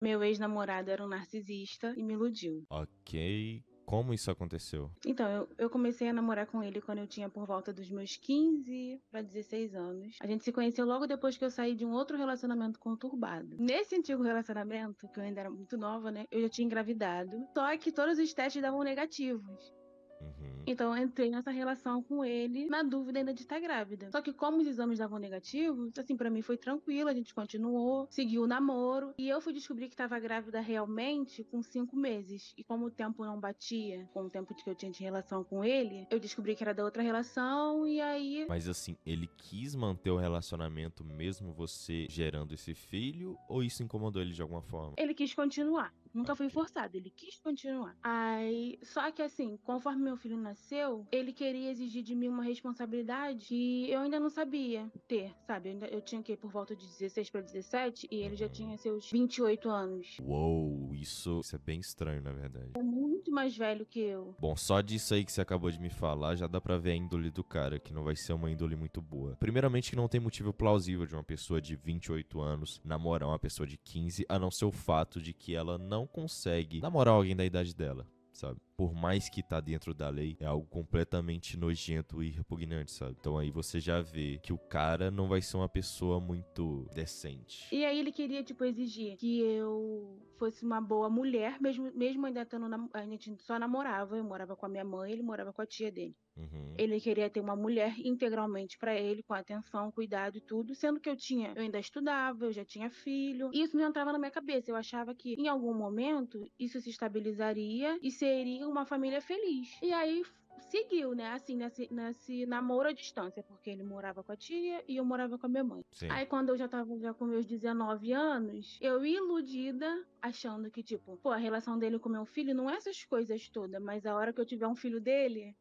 Meu ex-namorado era um narcisista e me iludiu. Ok. Como isso aconteceu? Então, eu comecei a namorar com ele quando eu tinha por volta dos meus 15 para 16 anos. A gente se conheceu logo depois que eu saí de um outro relacionamento conturbado. Nesse antigo relacionamento, que eu ainda era muito nova, né? Eu já tinha engravidado. Só que todos os testes davam negativos. Uhum. Então eu entrei nessa relação com ele na dúvida ainda de estar grávida. Só que como os exames davam negativos, assim, pra mim foi tranquilo, a gente continuou, seguiu o namoro. E eu fui descobrir que estava grávida realmente com 5 meses. E como o tempo não batia com o tempo de que eu tinha de relação com ele, eu descobri que era da outra relação e aí Mas assim, ele quis manter o relacionamento mesmo você gerando esse filho? Ou isso incomodou ele de alguma forma? ele quis continuar. Nunca foi Ok. forçado, ele quis continuar. Aí, só que assim, conforme meu filho nasceu, ele queria exigir de mim uma responsabilidade que eu ainda não sabia ter, sabe? Eu tinha que ir por volta de 16 para 17 e ele já Uhum. tinha seus 28 anos. Uou, isso é bem estranho, na verdade. É muito mais velho que eu. Bom, só disso aí que você acabou de me falar, já dá pra ver a índole do cara, que não vai ser uma índole muito boa. Primeiramente que não tem motivo plausível de uma pessoa de 28 anos namorar uma pessoa de 15, a não ser o fato de que ela não consegue namorar alguém da idade dela, sabe? Por mais que tá dentro da lei, é algo completamente nojento e repugnante, sabe? Então aí você já vê que o cara não vai ser uma pessoa muito decente. E aí ele queria, tipo, exigir que eu fosse uma boa mulher, mesmo ainda estando, a gente só namorava, eu morava com a minha mãe, ele morava com a tia dele. Uhum. Ele queria ter uma mulher integralmente para ele, com atenção, cuidado e tudo, sendo que eu ainda estudava, eu já tinha filho. E isso não entrava na minha cabeça. Eu achava que em algum momento isso se estabilizaria e seria uma família feliz. E aí seguiu, né? Assim, nesse namoro à distância, porque ele morava com a tia e eu morava com a minha mãe. Sim. Aí quando eu já tava com meus 19 anos, eu iludida, achando que, tipo, pô, a relação dele com meu filho não é essas coisas todas, mas a hora que eu tiver um filho dele,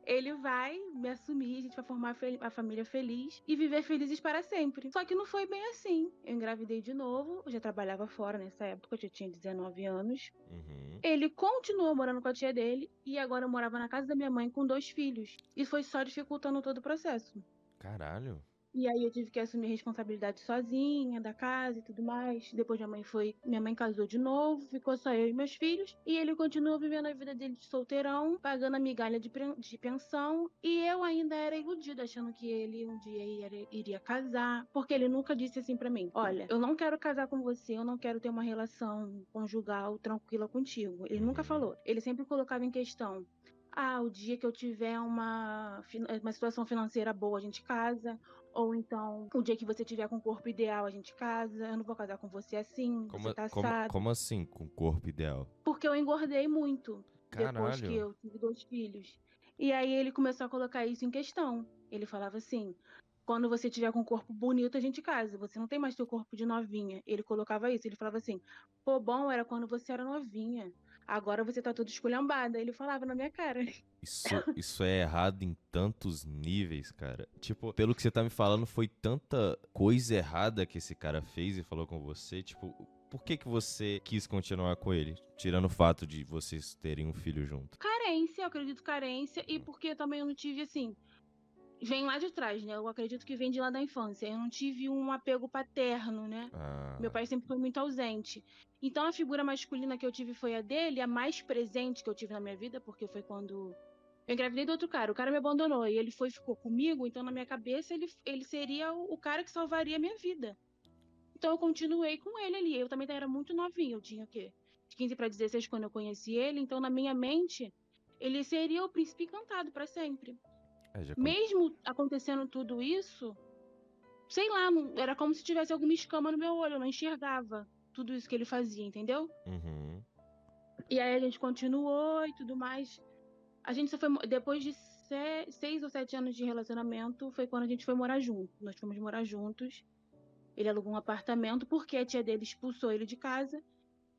ele vai me assumir, a gente vai formar a família feliz e viver felizes para sempre. Só que não foi bem assim. Eu engravidei de novo, eu já trabalhava fora nessa época, eu já tinha 19 anos. Uhum. Ele continuou morando com a tia dele e agora eu morava na casa da minha mãe com 2 filhos. Isso foi só dificultando todo o processo. Caralho. E aí eu tive que assumir a responsabilidade sozinha, da casa e tudo mais. Depois minha mãe casou de novo, ficou só eu e meus filhos. E ele continuou vivendo a vida dele de solteirão, pagando a migalha de pensão. E eu ainda era iludida, achando que ele um dia iria casar. Porque ele nunca disse assim pra mim: olha, eu não quero casar com você, eu não quero ter uma relação conjugal tranquila contigo. Ele nunca Uhum. falou. Ele sempre colocava em questão: ah, o dia que eu tiver uma situação financeira boa, a gente casa. Ou então, o dia que você tiver com o corpo ideal, a gente casa. Eu não vou casar com você assim, você Como, tá como, assado. como assim, com corpo ideal? Porque eu engordei muito depois que Caralho. eu tive 2 filhos. E aí ele começou a colocar isso em questão. Ele falava assim: quando você tiver com um corpo bonito, a gente casa. Você não tem mais seu corpo de novinha. Ele colocava isso. Ele falava assim: pô, bom era quando você era novinha. Agora você tá toda esculhambada. Ele falava na minha cara. Isso é errado em tantos níveis, cara. Tipo, pelo que você tá me falando, foi tanta coisa errada que esse cara fez e falou com você. Tipo, por que que você quis continuar com ele? Tirando o fato de vocês terem um filho junto. Carência, eu acredito carência. E porque também eu não tive assim. Vem lá de trás, né? Eu acredito que vem de lá da infância. Eu não tive um apego paterno, né? Meu Ah, pai sempre foi muito ausente. Então a figura masculina que eu tive foi a dele, a mais presente que eu tive na minha vida, porque foi quando eu engravidei do outro cara. O cara me abandonou e ele foi ficou comigo, então na minha cabeça ele seria o cara que salvaria a minha vida. Então eu continuei com ele ali. Eu também era muito novinha, eu tinha o quê? De 15 para 16 quando eu conheci ele, então na minha mente ele seria o príncipe encantado para sempre. é, já come... Mesmo acontecendo tudo isso, sei lá, era como se tivesse alguma escama no meu olho, eu não enxergava tudo isso que ele fazia, entendeu? Uhum. E aí a gente continuou e tudo mais. A gente só foi, depois de 6 ou 7 anos de relacionamento, foi quando a gente foi morar junto. Nós fomos morar juntos. Ele alugou um apartamento porque a tia dele expulsou ele de casa.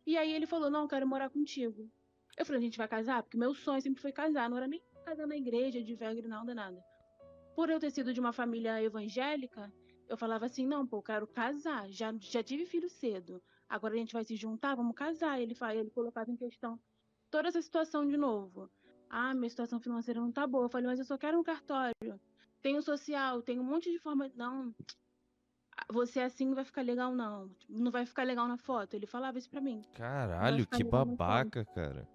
E aí ele falou: não, eu quero morar contigo. Eu falei: a gente vai casar? Porque meu sonho sempre foi casar, não era nem casar na igreja, de velho, nada, nada. Por eu ter sido de uma família evangélica, eu falava assim: não, pô, eu quero casar. Já tive filho cedo. Agora a gente vai se juntar, vamos casar. Ele colocava em questão toda essa situação de novo. Ah, minha situação financeira não tá boa. Eu falei: mas eu só quero um cartório. Tenho social, tenho um monte de forma. Não. Você assim não vai ficar legal, não. Tipo, não vai ficar legal na foto. Ele falava isso pra mim. Não vai Caralho, ficar que legal na foto. babaca, cara.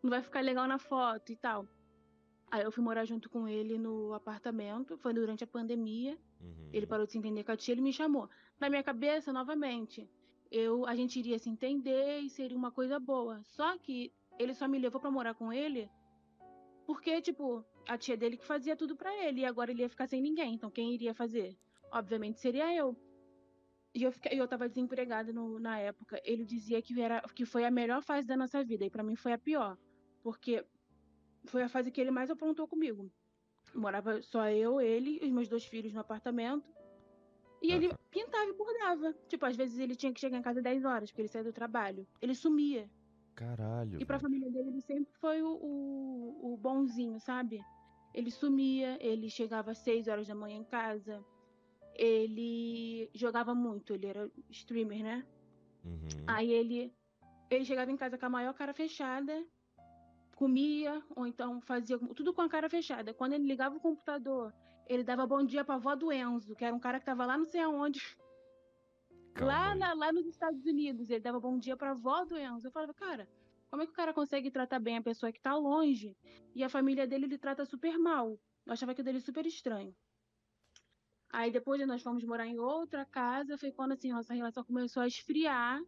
Não vai ficar legal na foto e tal. Aí eu fui morar junto com ele no apartamento. Foi durante a pandemia. Ele Uhum. parou de se entender com a tia, ele me chamou. Na minha cabeça, novamente, a gente iria se entender e seria uma coisa boa. Só que ele só me levou pra morar com ele porque, tipo, a tia dele que fazia tudo pra ele e agora ele ia ficar sem ninguém. Então quem iria fazer? Obviamente seria eu. E eu tava desempregada na época. Ele dizia que foi a melhor fase da nossa vida e pra mim foi a pior, porque foi a fase que ele mais aprontou comigo. Morava só eu, ele e os meus 2 filhos no apartamento. E ele Aham. pintava e bordava. Tipo, às vezes ele tinha que chegar em casa 10 horas, porque ele saía do trabalho. Ele sumia. Caralho, E pra velho. família dele, ele sempre foi o bonzinho, sabe? Ele sumia, ele chegava às 6 horas da manhã em casa. Ele jogava muito, ele era streamer, né? Uhum. Aí ele chegava em casa com a maior cara fechada, comia, ou então fazia tudo com a cara fechada. Quando ele ligava o computador, ele dava bom dia pra avó do Enzo, que era um cara que tava lá não sei aonde, Calma aí. lá nos Estados Unidos. Ele dava bom dia pra avó do Enzo. Eu falava, cara, como é que o cara consegue tratar bem a pessoa que tá longe e a família dele ele trata super mal? Eu achava aquilo dele super estranho. Aí depois nós fomos morar em outra casa, foi quando assim, nossa relação começou a esfriar.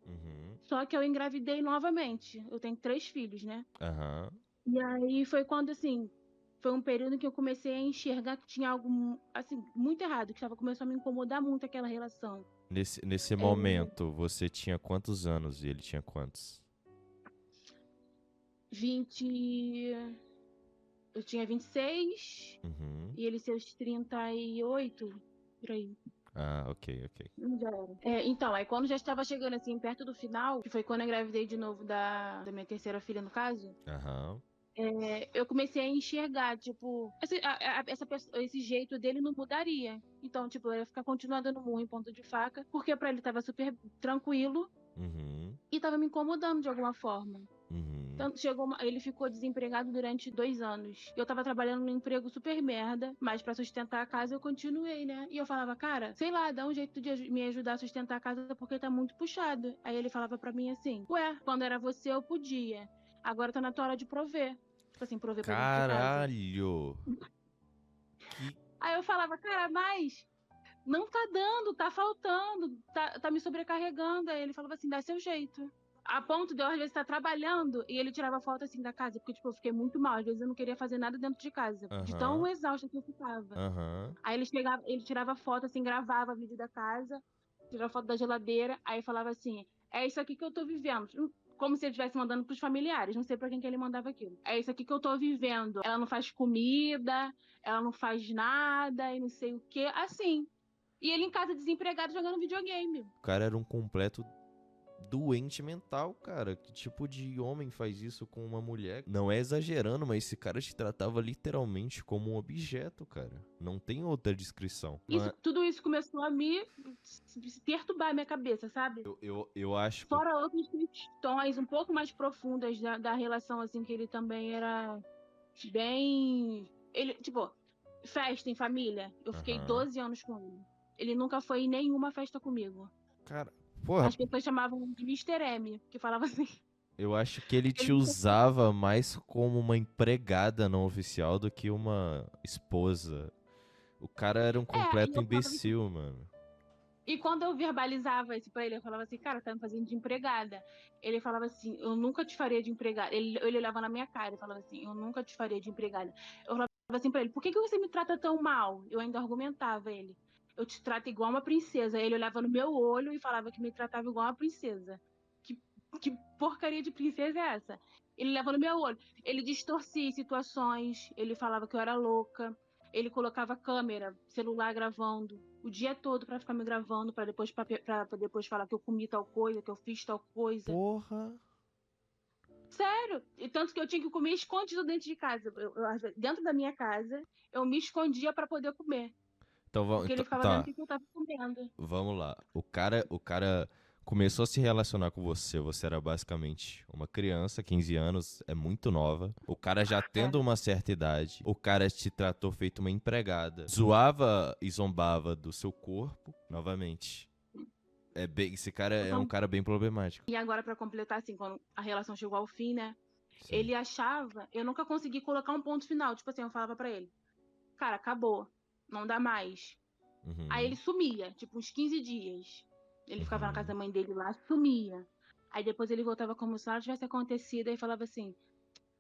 Uhum. Só que eu engravidei novamente. Eu tenho 3 filhos, né? Aham. E aí foi quando, assim, foi um período que eu comecei a enxergar que tinha algo, assim, muito errado, que começou a me incomodar muito aquela relação. Nesse É, momento, você tinha quantos anos e ele tinha quantos? 20. Eu tinha 26 Uhum. e ele seus 38, por aí. Ah, ok, ok. Já era. Então, aí quando já estava chegando assim, perto do final, que foi quando eu engravidei de novo da minha terceira filha, no caso, Aham. eu comecei a enxergar, tipo, esse jeito dele não mudaria. Então, tipo, eu ia ficar continuando dando murro em ponto de faca, porque pra ele tava super tranquilo Uhum. e tava me incomodando de alguma forma. Uhum. Tanto ele ficou desempregado durante 2 anos. Eu tava trabalhando num emprego super merda, mas pra sustentar a casa eu continuei, né? E eu falava, cara, sei lá, dá um jeito de me ajudar a sustentar a casa porque tá muito puxado. Aí ele falava pra mim assim, ué, quando era você eu podia. Agora tá na tua hora de prover. Tipo assim, prover pra dentro de casa. Caralho! Que. Aí eu falava, cara, mas não tá dando, tá faltando, tá me sobrecarregando. Aí ele falava assim, dá seu jeito. A ponto de eu, às vezes, estar trabalhando e ele tirava foto assim da casa, porque, tipo, eu fiquei muito mal. Às vezes eu não queria fazer nada dentro de casa, de tão Aham. exausta que eu ficava. Aham. Aí ele tirava foto, assim, gravava vídeo da casa, tirava foto da geladeira, aí falava assim: é isso aqui que eu tô vivendo. Como se ele estivesse mandando pros familiares, não sei pra quem que ele mandava aquilo. É isso aqui que eu tô vivendo. Ela não faz comida, ela não faz nada e não sei o quê. Assim. E ele em casa desempregado jogando videogame. O cara era um completo doente mental, cara. Que tipo de homem faz isso com uma mulher? Não é exagerando, mas esse cara te tratava literalmente como um objeto, cara. Não tem outra descrição. Não é- Tudo isso começou a me perturbar a minha cabeça, sabe? eu acho que. Fora outras questões um pouco mais profundas da relação, assim, que ele também era bem. Ele, tipo, festa em família. Eu fiquei Aham. 12 anos com ele. Ele nunca foi em nenhuma festa comigo. Cara, porra, As pessoas chamavam de Mister M, que falava assim. eu acho que ele te Ele nunca foi. usava mais como uma empregada não oficial do que uma esposa. O cara era um E completo eu falava assim. imbecil, mano. E quando eu verbalizava isso pra ele, eu falava assim, cara, tá me fazendo de empregada. Ele falava assim, eu nunca te faria de empregada. Ele olhava na minha cara e falava assim, eu nunca te faria de empregada. Eu falava assim pra ele, por que você me trata tão mal? Eu ainda argumentava ele. Eu te trato igual uma princesa. Ele olhava no meu olho e falava que me tratava igual uma princesa. Que, que porcaria de princesa é essa? Ele olhava no meu olho. Ele distorcia situações, ele falava que eu era louca. Ele colocava câmera, celular gravando o dia todo pra ficar me gravando, pra depois falar que eu comi tal coisa, que eu fiz tal coisa. Porra. Sério! E tanto que eu tinha que comer escondido dentro de casa. Dentro da minha casa, eu me escondia pra poder comer. Então, Porque ele ficava vendo o tá, que eu tava comendo. vamos lá. O cara começou a se relacionar com você, você era basicamente uma criança, 15 anos, é muito nova. O cara já É. tendo uma certa idade, o cara te tratou feito uma empregada, zoava e zombava do seu corpo, novamente. Esse cara é um Então, cara bem problemático. e agora, pra completar, assim, quando a relação chegou ao fim, né? Sim. Ele achava, eu nunca consegui colocar um ponto final. Tipo assim, eu falava pra ele, cara, acabou, não dá mais. Aí ele Uhum. sumia, tipo, uns 15 dias. Ele ficava na casa Uhum. da mãe dele lá, sumia. Aí depois ele voltava como se nada tivesse acontecido, aí falava assim,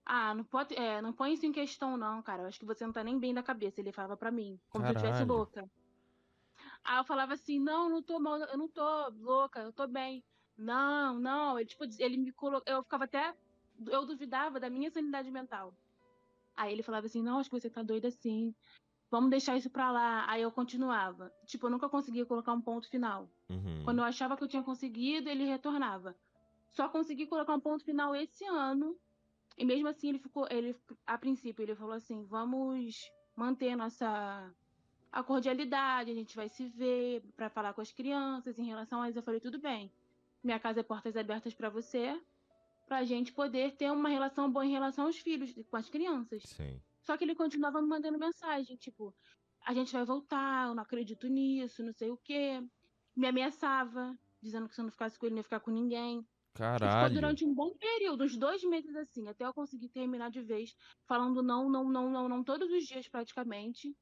ah, não pode, não põe isso em questão não, cara, eu acho que você não tá nem bem da cabeça. Ele falava pra mim, como se eu estivesse Caralho. louca. Aí eu falava assim, não, não tô mal, eu não tô louca, eu tô bem. Não, não, ele, tipo, ele me colocou, eu ficava até, eu duvidava da minha sanidade mental. Aí ele falava assim, não, acho que você tá doida assim, vamos deixar isso pra lá. Aí eu continuava. Tipo, eu nunca conseguia colocar um ponto final. Quando Uhum. eu achava que eu tinha conseguido, ele retornava. Só consegui colocar um ponto final esse ano. E mesmo assim, a princípio, ele falou assim: vamos manter a cordialidade, a gente vai se ver para falar com as crianças em relação a isso. Eu falei: tudo bem, minha casa é portas abertas para você, pra gente poder ter uma relação boa em relação aos filhos, com as crianças. Sim. Só que ele continuava me mandando mensagem, tipo, a gente vai voltar, eu não acredito nisso, não sei o quê. Me ameaçava, dizendo que se eu não ficasse com ele, não ia ficar com ninguém. E ficou Caralho. durante um bom período, uns 2 meses assim, até eu conseguir terminar de vez, falando não, não, não, não, não, todos os dias praticamente.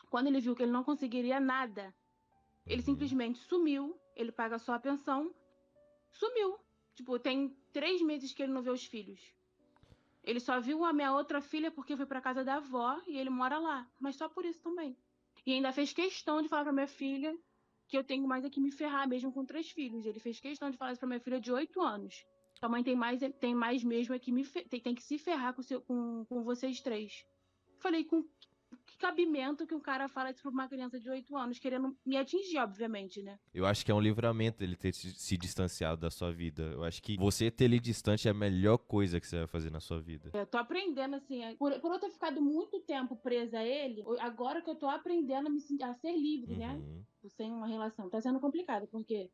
Quando ele viu que ele não conseguiria nada, ele Uhum. simplesmente sumiu, ele paga só a pensão, sumiu. Tipo, tem 3 meses que ele não vê os filhos. Ele só viu a minha outra filha porque foi pra casa da avó e ele mora lá, mas só por isso também. E ainda fez questão de falar pra minha filha que eu tenho mais é que me ferrar mesmo com 3 filhos. Ele fez questão de falar isso pra minha filha de 8 anos. Sua mãe tem mais mesmo é que tem que se ferrar com vocês três. Falei, com que cabimento que um cara fala isso pra uma criança de 8 anos, querendo me atingir, obviamente, né? Eu acho que é um livramento ele ter se distanciado da sua vida. Eu acho que você ter ele distante é a melhor coisa que você vai fazer na sua vida. Eu tô aprendendo, assim, por eu ter ficado muito tempo presa a ele, agora que eu tô aprendendo a ser livre, né? Uhum. Sem uma relação. Tá sendo complicado, porque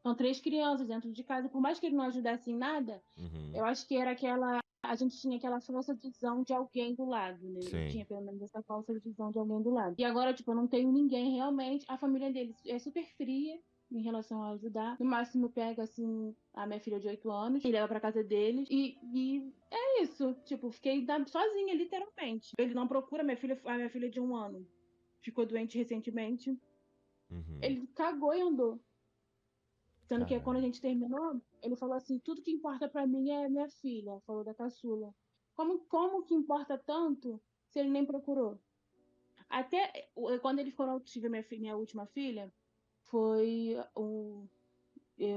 são 3 crianças dentro de casa, por mais que ele não ajudasse em nada, Uhum. eu acho que era aquela. A gente tinha aquela falsa visão de alguém do lado, né? Ele Sim. tinha pelo menos essa falsa visão de alguém do lado. E agora, tipo, eu não tenho ninguém realmente. A família dele é super fria em relação a ajudar. No máximo, pega, assim, a minha filha de 8 anos e leva pra casa deles. E é isso. Tipo, fiquei sozinha, literalmente. Ele não procura a minha filha de 1 ano. Ficou doente recentemente. Uhum. Ele cagou e andou. Sendo que quando a Caralho. gente terminou, ele falou assim: tudo que importa pra mim é minha filha, falou da caçula. Como que importa tanto se ele nem procurou? Até quando ele quando eu tive minha última filha, foi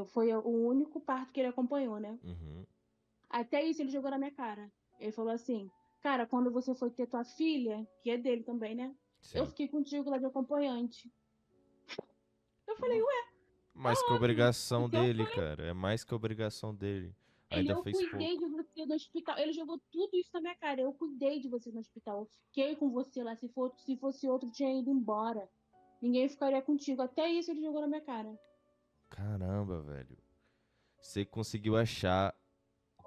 foi o único parto que ele acompanhou, né? Uhum. Até isso ele jogou na minha cara. Ele falou assim: cara, quando você foi ter tua filha, que é dele também, né? Eu Sim. fiquei contigo lá de acompanhante. Eu falei, ué, tá Mais que óbvio. obrigação Porque eu dele, cara. É mais que obrigação dele. Ainda eu fez cuidei pouco. de você no hospital. Ele jogou tudo isso na minha cara. Eu cuidei de você no hospital. Eu fiquei com você lá. Se fosse outro, tinha ido embora. Ninguém ficaria contigo. Até isso ele jogou na minha cara. Caramba, velho. Você conseguiu achar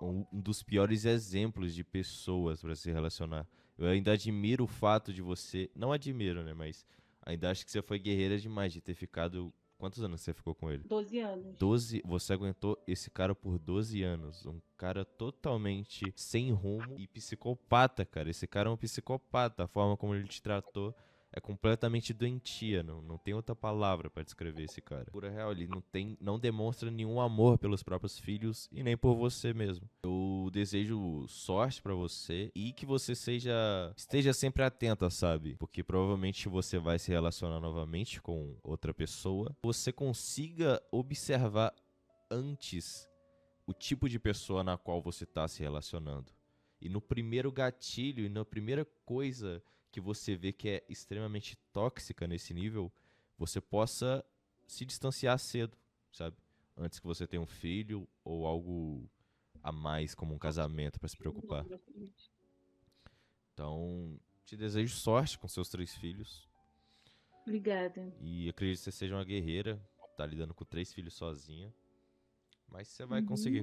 um dos piores exemplos de pessoas pra se relacionar. Eu ainda admiro o fato de você. Não admiro, né? Mas ainda acho que você foi guerreira demais de ter ficado. Quantos anos você ficou com ele? 12 anos. 12. Você aguentou esse cara por 12 anos. Um cara totalmente sem rumo e psicopata, cara. Esse cara é um psicopata. A forma como ele te tratou é completamente doentia. Não tem outra palavra pra descrever esse cara. Pura real, ele não demonstra nenhum amor pelos próprios filhos e nem por você mesmo. Eu desejo sorte pra você e que você esteja sempre atenta, sabe? Porque provavelmente você vai se relacionar novamente com outra pessoa. Você consiga observar antes o tipo de pessoa na qual você está se relacionando. E no primeiro gatilho e na primeira coisa que você vê que é extremamente tóxica nesse nível, você possa se distanciar cedo, sabe? Antes que você tenha um filho ou algo a mais como um casamento para se preocupar. Então, te desejo sorte com seus 3 filhos Obrigada. e acredito que você seja uma guerreira, tá lidando com 3 filhos sozinha. Mas você vai Uhum. conseguir.